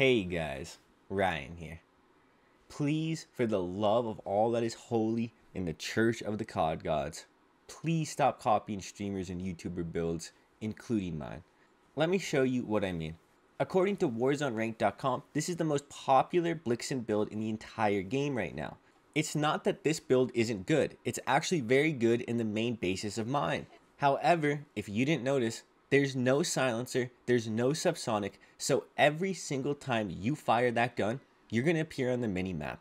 Hey guys, Ryan here. Please, for the love of all that is holy in the Church of the COD Gods, please stop copying streamers and YouTuber builds, including mine. Let me show you what I mean. According to WarzoneRank.com, this is the most popular Blixen build in the entire game right now. It's not that this build isn't good, it's actually very good in the main basis of mine. However, if you didn't notice, there's no silencer, there's no subsonic, so every single time you fire that gun, you're gonna appear on the mini-map.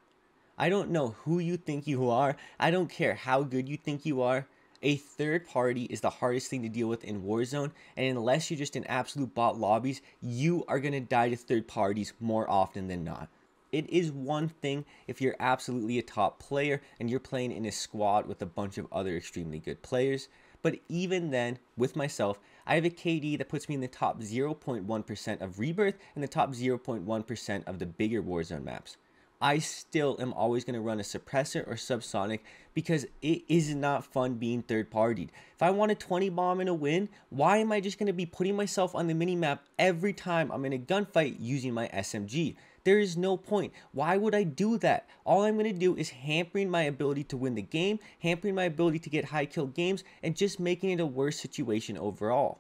I don't know who you think you are, I don't care how good you think you are. A third party is the hardest thing to deal with in Warzone, and unless you're just in absolute bot lobbies, you are gonna die to third parties more often than not. It is one thing if you're absolutely a top player and you're playing in a squad with a bunch of other extremely good players, but even then, with myself, I have a KD that puts me in the top 0.1% of Rebirth and the top 0.1% of the bigger Warzone maps. I still am always going to run a suppressor or subsonic because it is not fun being third partied. If I want a 20 bomb and a win, why am I just going to be putting myself on the minimap every time I'm in a gunfight using my SMG? There is no point. Why would I do that? All I'm going to do is hampering my ability to win the game, hampering my ability to get high kill games, and just making it a worse situation overall.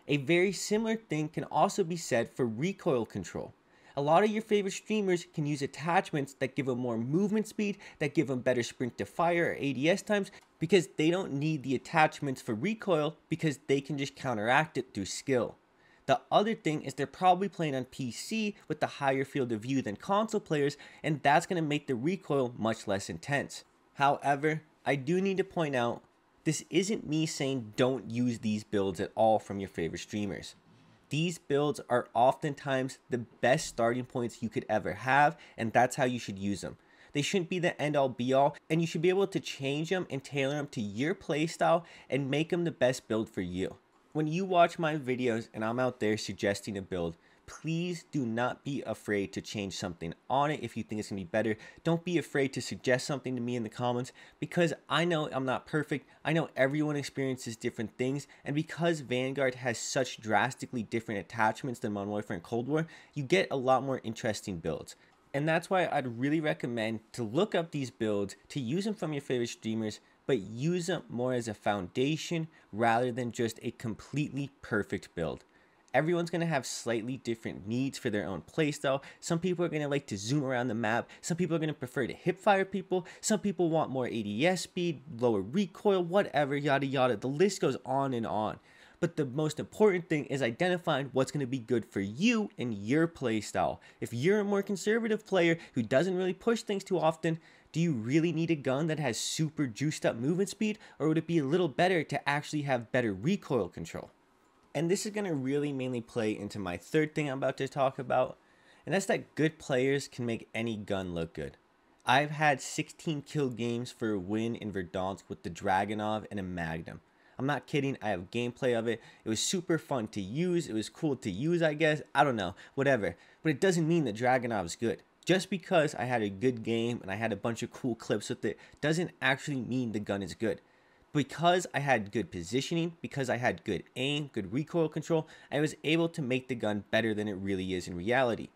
A very similar thing can also be said for recoil control. A lot of your favorite streamers can use attachments that give them more movement speed, that give them better sprint to fire or ADS times, because they don't need the attachments for recoil because they can just counteract it through skill. The other thing is they're probably playing on PC with the higher field of view than console players, and that's going to make the recoil much less intense. However, I do need to point out, this isn't me saying don't use these builds at all from your favorite streamers. These builds are oftentimes the best starting points you could ever have, and that's how you should use them. They shouldn't be the end-all be-all, and you should be able to change them and tailor them to your playstyle and make them the best build for you. When you watch my videos and I'm out there suggesting a build, please do not be afraid to change something on it if you think it's going to be better. Don't be afraid to suggest something to me in the comments, because I know I'm not perfect. I know everyone experiences different things, and because Vanguard has such drastically different attachments than Modern Warfare and Cold War, you get a lot more interesting builds. And that's why I'd really recommend to look up these builds, to use them from your favorite streamers, but use them more as a foundation rather than just a completely perfect build. Everyone's going to have slightly different needs for their own playstyle. Some people are going to like to zoom around the map. Some people are going to prefer to hipfire people. Some people want more ADS speed, lower recoil, whatever, yada yada. The list goes on and on. But the most important thing is identifying what's going to be good for you and your playstyle. If you're a more conservative player who doesn't really push things too often, do you really need a gun that has super juiced up movement speed, or would it be a little better to actually have better recoil control? And this is going to really mainly play into my third thing I'm about to talk about, and that's that good players can make any gun look good. I've had 16 kill games for a win in Verdansk with the Dragunov and a Magnum. I'm not kidding, I have gameplay of it. It was super fun to use, it was cool to use, I guess, I don't know, whatever. But it doesn't mean the Dragunov is good. Just because I had a good game and I had a bunch of cool clips with it doesn't actually mean the gun is good. Because I had good positioning, because I had good aim, good recoil control, I was able to make the gun better than it really is in reality.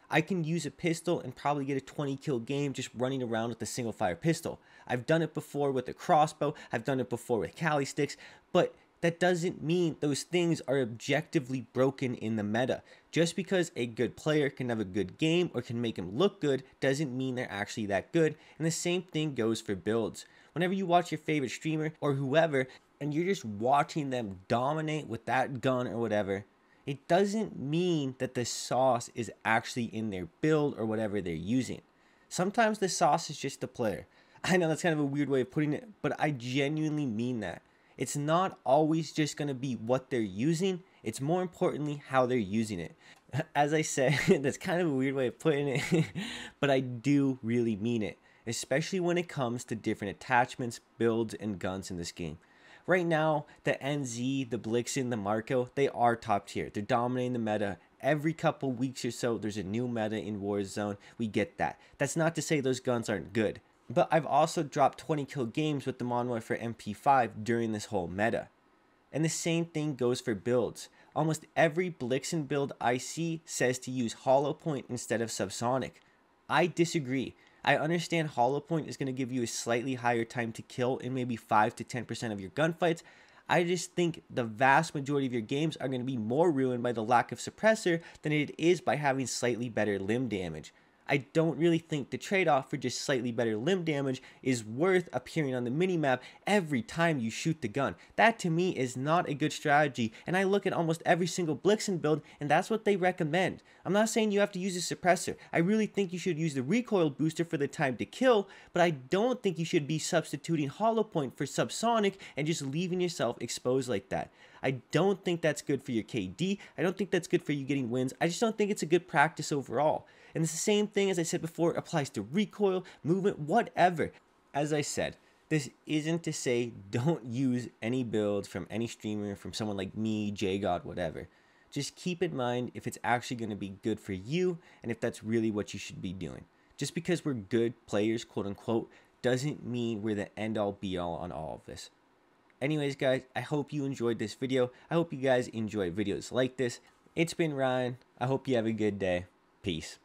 I can use a pistol and probably get a 20 kill game just running around with a single fire pistol. I've done it before with a crossbow, I've done it before with Cali sticks, but that doesn't mean those things are objectively broken in the meta. Just because a good player can have a good game or can make him look good doesn't mean they're actually that good, and the same thing goes for builds. Whenever you watch your favorite streamer or whoever and you're just watching them dominate with that gun or whatever, it doesn't mean that the sauce is actually in their build or whatever they're using. Sometimes the sauce is just the player. I know that's kind of a weird way of putting it, but I genuinely mean that. It's not always just going to be what they're using, it's more importantly how they're using it. As I said, that's kind of a weird way of putting it, but I do really mean it, especially when it comes to different attachments, builds, and guns in this game. Right now, the NZ, the Blixen, the Marco, they are top tier. They're dominating the meta. Every couple weeks or so, there's a new meta in Warzone. We get that. That's not to say those guns aren't good. But I've also dropped 20 kill games with the Modern Warfare MP5 during this whole meta. And the same thing goes for builds. Almost every Blixen build I see says to use hollow point instead of subsonic. I disagree. I understand hollow point is going to give you a slightly higher time to kill in maybe 5 to 10% of your gunfights. I just think the vast majority of your games are going to be more ruined by the lack of suppressor than it is by having slightly better limb damage. I don't really think the trade-off for just slightly better limb damage is worth appearing on the minimap every time you shoot the gun. That to me is not a good strategy, and I look at almost every single Blixen build and that's what they recommend. I'm not saying you have to use a suppressor. I really think you should use the recoil booster for the time to kill, but I don't think you should be substituting hollow point for subsonic and just leaving yourself exposed like that. I don't think that's good for your KD. I don't think that's good for you getting wins. I just don't think it's a good practice overall. And it's the same thing, as I said before, applies to recoil, movement, whatever. As I said, this isn't to say don't use any builds from any streamer, from someone like me, JGod, whatever. Just keep in mind if it's actually going to be good for you and if that's really what you should be doing. Just because we're good players, quote unquote, doesn't mean we're the end all be all on all of this. Anyways, guys, I hope you enjoyed this video. I hope you guys enjoy videos like this. It's been Ryan. I hope you have a good day. Peace.